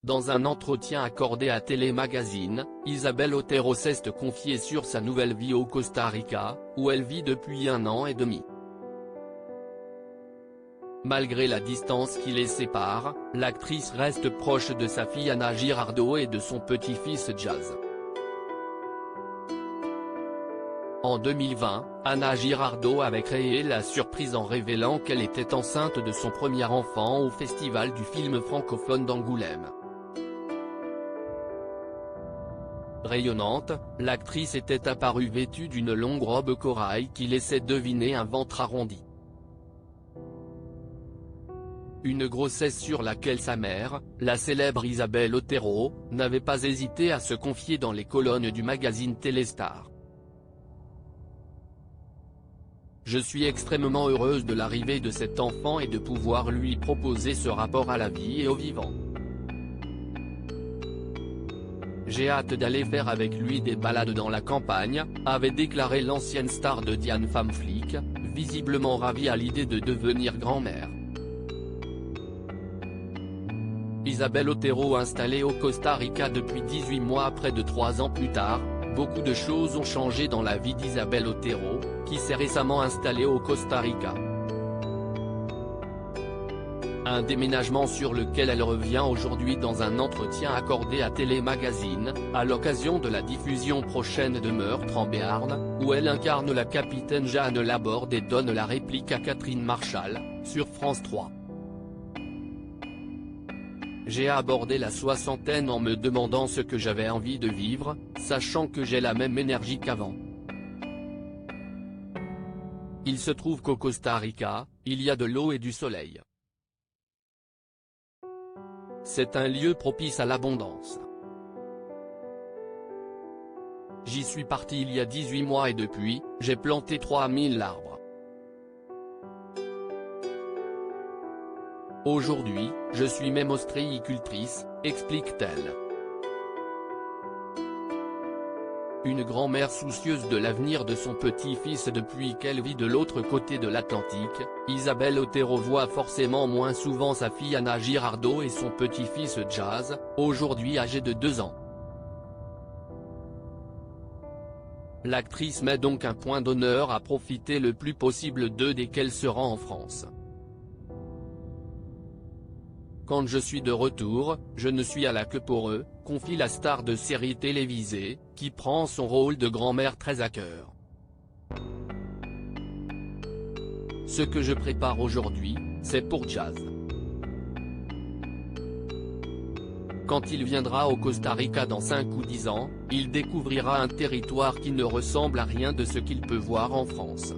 Dans un entretien accordé à Télémagazine, Isabelle Otero s'est confiée sur sa nouvelle vie au Costa Rica, où elle vit depuis 1 an et demi. Malgré la distance qui les sépare, l'actrice reste proche de sa fille Ana Girardot et de son petit-fils Jazz. En 2020, Ana Girardot avait créé la surprise en révélant qu'elle était enceinte de son premier enfant au Festival du film francophone d'Angoulême. Rayonnante, l'actrice était apparue vêtue d'une longue robe corail qui laissait deviner un ventre arrondi. Une grossesse sur laquelle sa mère, la célèbre Isabelle Otero, n'avait pas hésité à se confier dans les colonnes du magazine Téléstar. Je suis extrêmement heureuse de l'arrivée de cet enfant et de pouvoir lui proposer ce rapport à la vie et au vivant. J'ai hâte d'aller faire avec lui des balades dans la campagne, avait déclaré l'ancienne star de Diane Femme Flic, visiblement ravie à l'idée de devenir grand-mère. Isabelle Otero installée au Costa Rica depuis 18 mois près de 3 ans plus tard, beaucoup de choses ont changé dans la vie d'Isabelle Otero, qui s'est récemment installée au Costa Rica. Un déménagement sur lequel elle revient aujourd'hui dans un entretien accordé à Télémagazine, à l'occasion de la diffusion prochaine de Meurtre en Béarn, où elle incarne la capitaine Jeanne Laborde et donne la réplique à Catherine Marchal, sur France 3. J'ai abordé la soixantaine en me demandant ce que j'avais envie de vivre, sachant que j'ai la même énergie qu'avant. Il se trouve qu'au Costa Rica, il y a de l'eau et du soleil. C'est un lieu propice à l'abondance. J'y suis parti il y a 18 mois et depuis, j'ai planté 3000 arbres. Aujourd'hui, je suis même ostréicultrice, explique-t-elle. Une grand-mère soucieuse de l'avenir de son petit-fils depuis qu'elle vit de l'autre côté de l'Atlantique, Isabelle Otero voit forcément moins souvent sa fille Ana Girardot et son petit-fils Jazz, aujourd'hui âgé de 2 ans. L'actrice met donc un point d'honneur à profiter le plus possible d'eux dès qu'elle se rend en France. Quand je suis de retour, je ne suis à la queue pour eux, confie la star de séries télévisées, qui prend son rôle de grand-mère très à cœur. Ce que je prépare aujourd'hui, c'est pour Jazz. Quand il viendra au Costa Rica dans 5 ou 10 ans, il découvrira un territoire qui ne ressemble à rien de ce qu'il peut voir en France.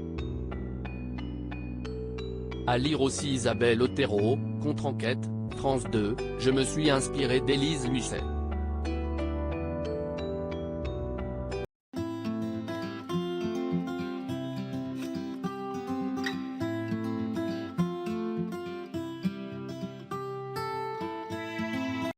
À lire aussi Isabelle Otero, Contre-enquête, France 2, je me suis inspiré d'Élise Lucet.